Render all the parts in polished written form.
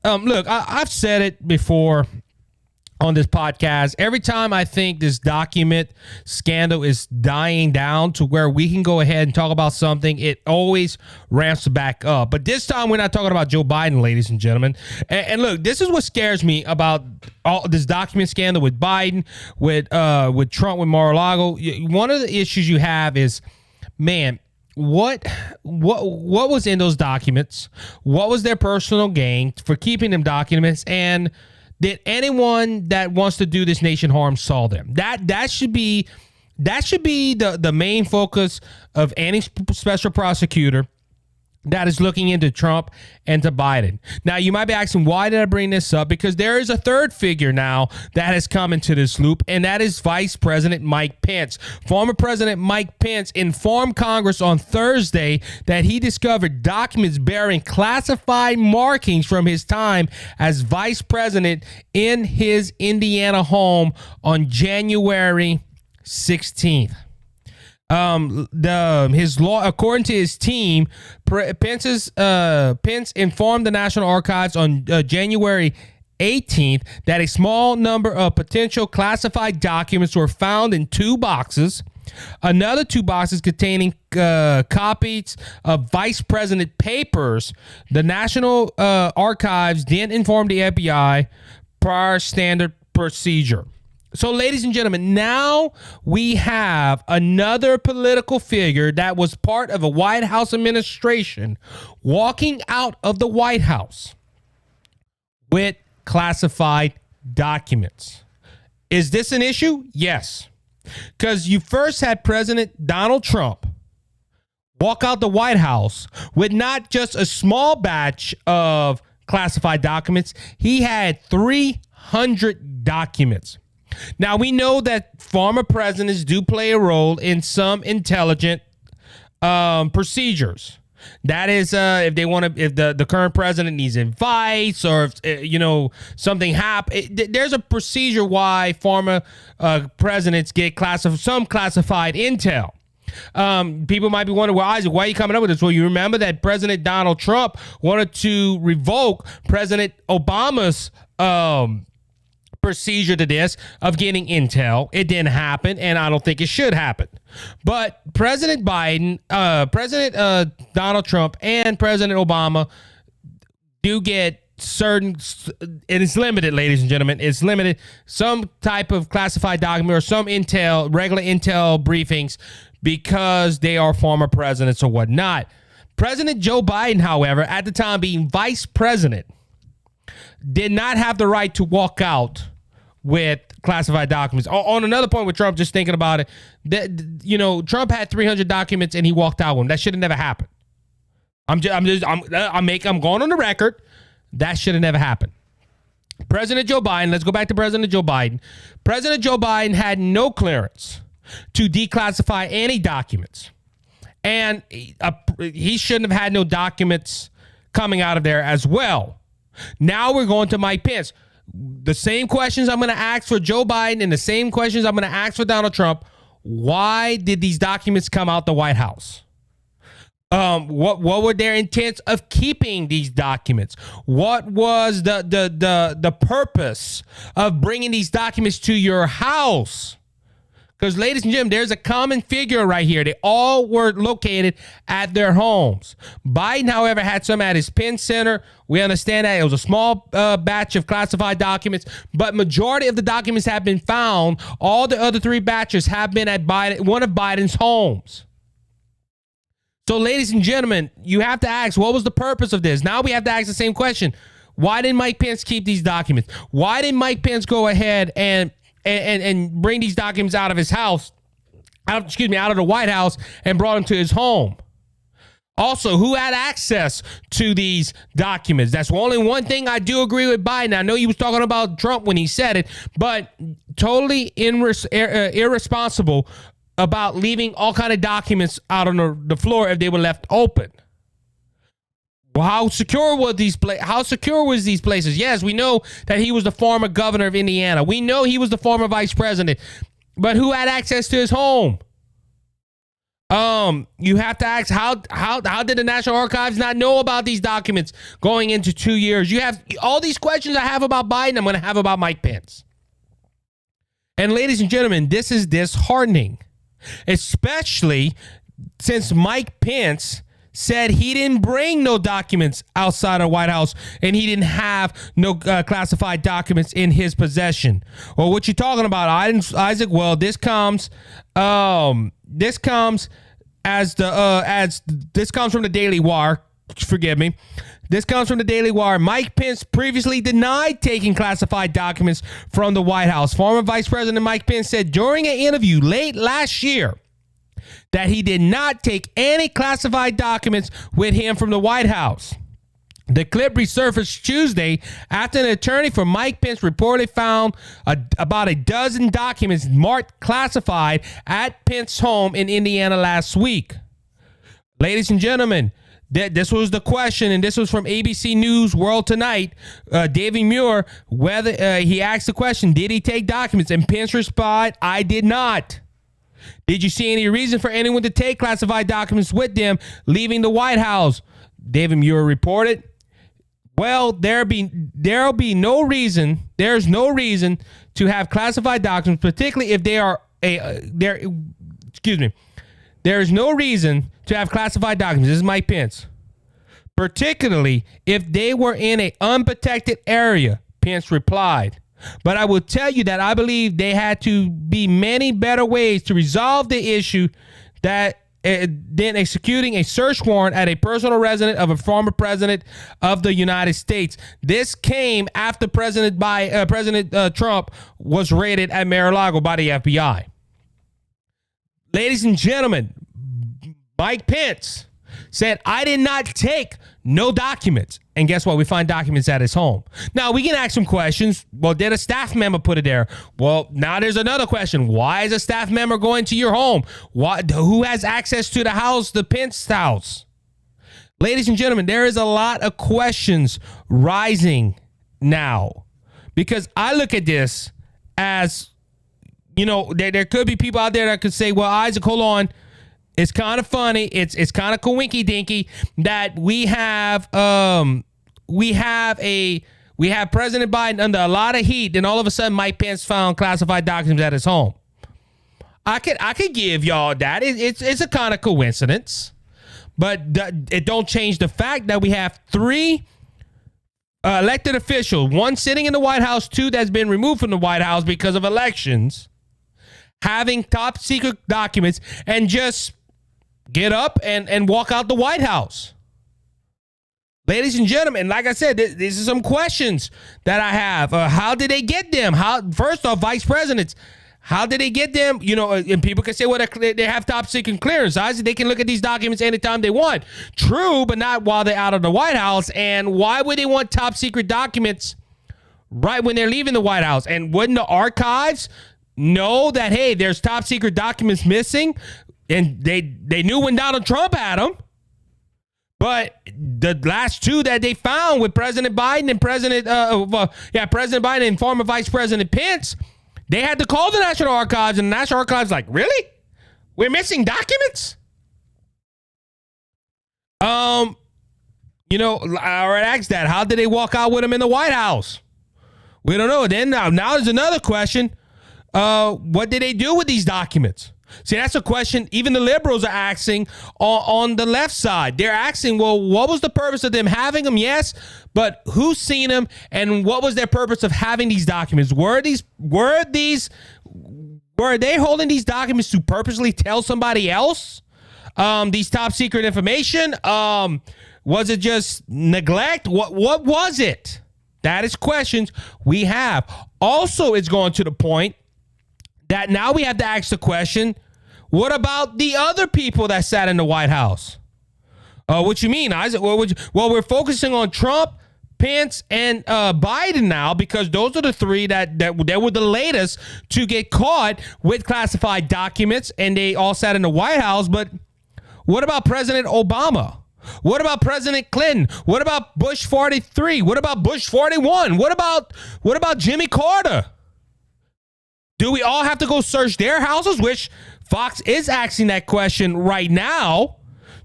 Look, I've said it before on this podcast. Every time I think this document scandal is dying down to where we can go ahead and talk about something, it always ramps back up. But this time we're not talking about Joe Biden, ladies and gentlemen. And look, this is what scares me about all this document scandal with Biden, with Trump, with Mar-a-Lago. One of the issues you have is, man, what was in those documents? What was their personal gain for keeping them documents? And did anyone that wants to do this nation harm saw them? That should be the main focus of any special prosecutor that is looking into Trump and to Biden. Now, you might be asking, why did I bring this up? Because there is a third figure now that has come into this loop, and that is Vice President Mike Pence. Former President Mike Pence informed Congress on Thursday that he discovered documents bearing classified markings from his time as vice president in his Indiana home on January 16th. His law, according to his team, Pence informed the National Archives on January 18th that a small number of potential classified documents were found in 2 boxes. Another 2 boxes containing copies of vice president papers. The National Archives then informed the FBI prior standard procedure. So, ladies and gentlemen, now we have another political figure that was part of a White House administration walking out of the White House with classified documents. Is this an issue? Yes. Because you first had President Donald Trump walk out the White House with not just a small batch of classified documents. He had 300 documents. Now, we know that former presidents do play a role in some intelligent procedures. That is, if the current president needs advice, or if, something happened. There's a procedure why former presidents get some classified intel. People might be wondering, well, Isaac, why are you coming up with this? Well, you remember that President Donald Trump wanted to revoke President Obama's procedure to this of getting intel. It didn't happen, and I don't think it should happen. But President Biden, President Donald Trump, and President Obama do get certain, and it's limited, ladies and gentlemen, it's limited, some type of classified document or some intel, regular intel briefings, because they are former presidents or whatnot. President Joe Biden, however, at the time being vice president, did not have the right to walk out with classified documents. On another point with Trump, just thinking about it, that, Trump had 300 documents and he walked out with them. That should have never happened. I'm going on the record. That should have never happened. President Joe Biden, let's go back to President Joe Biden. President Joe Biden had no clearance to declassify any documents. And he shouldn't have had no documents coming out of there as well. Now we're going to Mike Pence. The same questions I'm going to ask for Joe Biden and the same questions I'm going to ask for Donald Trump. Why did these documents come out the White House? What were their intents of keeping these documents? What was the purpose of bringing these documents to your house? Because, ladies and gentlemen, there's a common figure right here. They all were located at their homes. Biden, however, had some at his Penn Center. We understand that it was a small batch of classified documents, but majority of the documents have been found. All the other 3 batches have been at one of Biden's homes. So, ladies and gentlemen, you have to ask, what was the purpose of this? Now we have to ask the same question. Why didn't Mike Pence keep these documents? Why didn't Mike Pence go ahead and bring these documents out of his house, out of the White House, and brought them to his home? Also, who had access to these documents? That's only one thing I do agree with Biden. I know he was talking about Trump when he said it, but totally irresponsible about leaving all kind of documents out on the floor if they were left open. Well, how secure was these places? Yes, we know that he was the former governor of Indiana. We know he was the former vice president. But who had access to his home? You have to ask how did the National Archives not know about these documents going into 2 years? You have all these questions I have about Biden, I'm going to have about Mike Pence. And ladies and gentlemen, this is disheartening, especially since Mike Pence said he didn't bring no documents outside of the White House and he didn't have no classified documents in his possession. Well, what you talking about, Isaac? Well, this comes from the Daily Wire. Forgive me. This comes from the Daily Wire. Mike Pence previously denied taking classified documents from the White House. Former Vice President Mike Pence said during an interview late last year that he did not take any classified documents with him from the White House. The clip resurfaced Tuesday after an attorney for Mike Pence reportedly found about a dozen documents marked classified at Pence's home in Indiana last week. Ladies and gentlemen, this was the question, and this was from ABC News World Tonight. David Muir, whether he asked the question, did he take documents? And Pence replied, I did not. Did you see any reason for anyone to take classified documents with them leaving the White House? David Muir reported, well, there'll be no reason. There's no reason to have classified documents, particularly if they are There is no reason to have classified documents. This is Mike Pence. Particularly if they were in an unprotected area, Pence replied. But I will tell you that I believe there had to be many better ways to resolve the issue than executing a search warrant at a personal residence of a former president of the United States. This came after President Trump was raided at Mar-a-Lago by the FBI. Ladies and gentlemen, Mike Pence said, I did not take no documents. And guess what? We find documents at his home. Now, we can ask some questions. Well, did a staff member put it there? Well, now there's another question. Why is a staff member going to your home? Who has access to the house, the Pence house? Ladies and gentlemen, there is a lot of questions rising now because I look at this as, you know, there could be people out there that could say, well, Isaac, hold on. It's kind of funny. It's kind of coinky dinky that we have President Biden under a lot of heat, and all of a sudden Mike Pence found classified documents at his home. I could give y'all that. It's a kind of coincidence, but it don't change the fact that we have three elected officials, one sitting in the White House, two that's been removed from the White House because of elections, having top secret documents and just get up and walk out the White House. Ladies and gentlemen, like I said, these are some questions that I have. How did they get them? First off, vice presidents, how did they get them? You know, and people can say, well, they have top secret clearance. They can look at these documents anytime they want. True, but not while they're out of the White House. And why would they want top secret documents right when they're leaving the White House? And wouldn't the archives know that, hey, there's top secret documents missing? And they knew when Donald Trump had them. But the last two that they found with President Biden and President Biden and former Vice President Pence, they had to call the National Archives, and the National Archives like, really? We're missing documents? I already asked that. How did they walk out with them in the White House? We don't know. Then now there's another question. What did they do with these documents? See, that's a question even the liberals are asking on the left side. They're asking, well, what was the purpose of them having them? Yes, but who's seen them, and what was their purpose of having these documents? Were they holding these documents to purposely tell somebody else these top secret information? Was it just neglect? What was it? That is questions we have. Also, it's going to the point that now we have to ask the question, what about the other people that sat in the White House? What you mean, Isaac? Well, we're focusing on Trump, Pence, and Biden now because those are the three that were the latest to get caught with classified documents, and they all sat in the White House. But what about President Obama? What about President Clinton? What about Bush 43? What about Bush 41? What about Jimmy Carter? Do we all have to go search their houses? Which, Fox is asking that question right now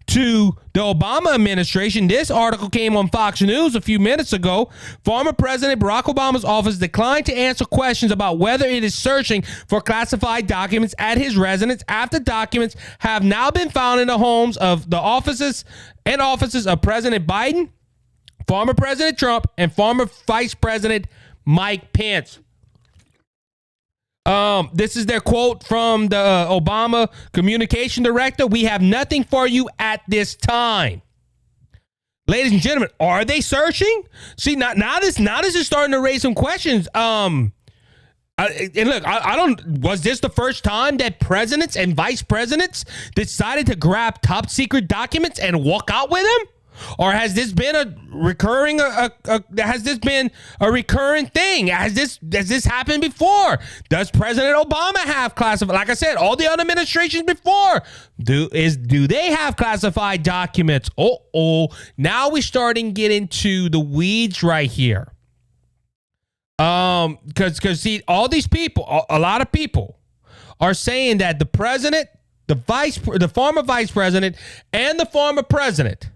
to the Obama administration. This article came on Fox News a few minutes ago. Former President Barack Obama's office declined to answer questions about whether it is searching for classified documents at his residence after documents have now been found in the homes of the offices of President Biden, former President Trump, and former Vice President Mike Pence. This is their quote from the Obama communication director. "We have nothing for you at this time." Ladies and gentlemen, are they searching? See, now this is starting to raise some questions. And look, I don't. Was this the first time that presidents and vice presidents decided to grab top secret documents and walk out with them? Or has this been a recurring thing? Has this happened before? Does President Obama have classified? Like I said, all the other administrations before do they have classified documents? Now we're starting to get into the weeds right here. Because see, all these people, a lot of people are saying that the president, the former vice president, and the former president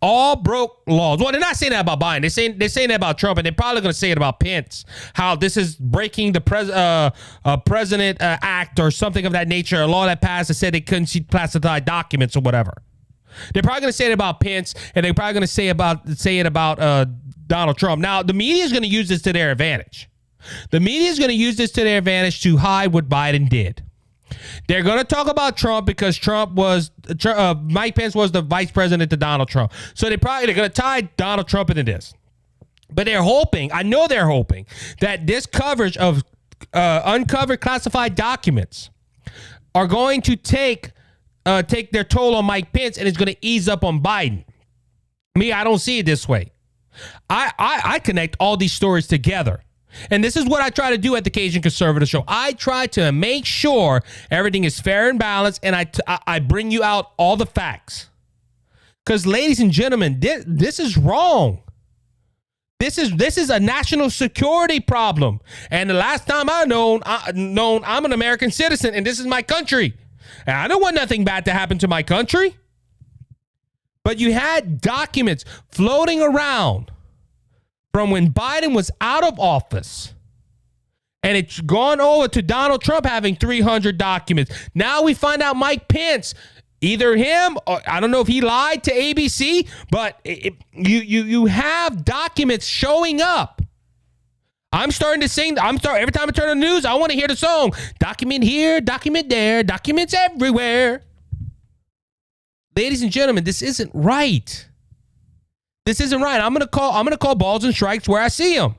all broke laws. Well, they're not saying that about Biden. They're saying that about Trump, and they're probably going to say it about Pence. How this is breaking the President Act or something of that nature, a law that passed that said they couldn't see classified documents or whatever. They're probably going to say it about Pence, and they're probably going to say it about Donald Trump. Now, the media is going to use this to their advantage. The media is going to use this to their advantage to hide what Biden did. They're going to talk about Trump because Mike Pence was the vice president to Donald Trump. So they're going to tie Donald Trump into this. But they're hoping, I know they're hoping, that this coverage of uncovered classified documents are going to take their toll on Mike Pence, and it's going to ease up on Biden. Me, I don't see it this way. I connect all these stories together. And this is what I try to do at the Cajun Conservative Show. I try to make sure everything is fair and balanced, and I bring you out all the facts. Because, ladies and gentlemen, this is wrong. This is a national security problem. And the last time I'm an American citizen, and this is my country. And I don't want nothing bad to happen to my country. But you had documents floating around from when Biden was out of office, and it's gone over to Donald Trump having 300 documents. Now we find out Mike Pence, either him or I don't know if he lied to ABC, but you have documents showing up. I'm starting to sing. Every time I turn on the news, I want to hear the song. Document here, document there, documents everywhere. Ladies and gentlemen, this isn't right. This isn't right. I'm gonna call balls and strikes where I see them.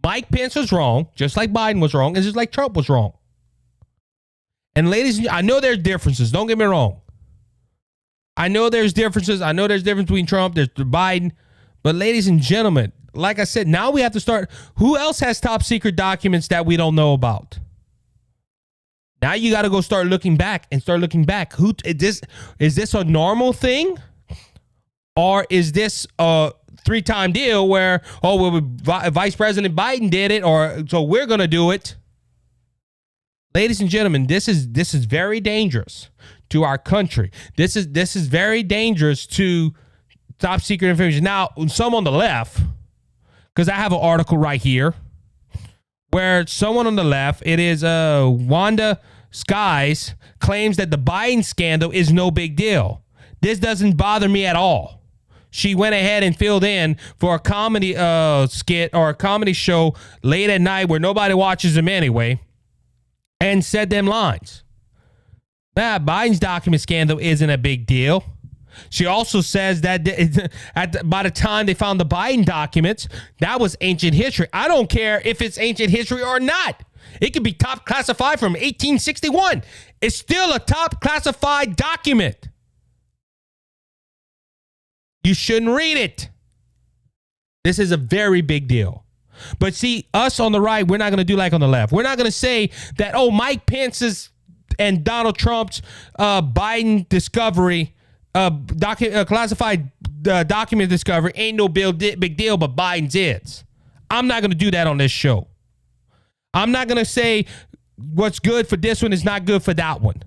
Mike Pence was wrong, just like Biden was wrong, and just like Trump was wrong. And ladies, I know there's differences. Don't get me wrong. I know there's differences. I know there's difference between Trump, there's Biden. But ladies and gentlemen, like I said, now we have to start. Who else has top secret documents that we don't know about? Now you got to go start looking back. Who is this a normal thing? Or is this a three-time deal where, Vice President Biden did it, or so we're going to do it? Ladies and gentlemen, this is very dangerous to our country. This is very dangerous to top secret information. Now, some on the left, because I have an article right here where someone on the left, it is Wanda Skies, claims that the Biden scandal is no big deal. This doesn't bother me at all. She went ahead and filled in for a comedy skit or a comedy show late at night where nobody watches them anyway, and said them lines. Biden's document scandal isn't a big deal. She also says that by the time they found the Biden documents, that was ancient history. I don't care if it's ancient history or not. It could be top classified from 1861. It's still a top classified document. You shouldn't read it. This is a very big deal. But see, us on the right, we're not going to do like on the left. We're not going to say that, Mike Pence's and Donald Trump's Biden discovery, classified document discovery ain't no big deal, but Biden's is. I'm not going to do that on this show. I'm not going to say what's good for this one is not good for that one.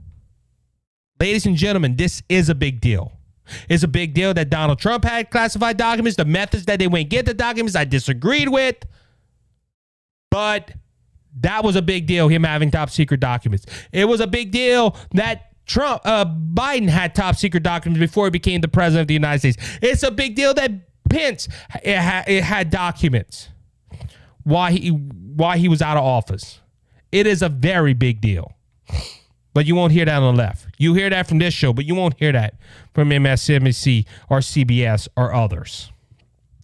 Ladies and gentlemen, this is a big deal. It's a big deal that Donald Trump had classified documents. The methods that they went get the documents, I disagreed with. But that was a big deal, him having top secret documents. It was a big deal that Biden had top secret documents before he became the president of the United States. It's a big deal that Pence had documents while he was out of office. It is a very big deal. But you won't hear that on the left. You hear that from this show, but you won't hear that from MSNBC or CBS or others.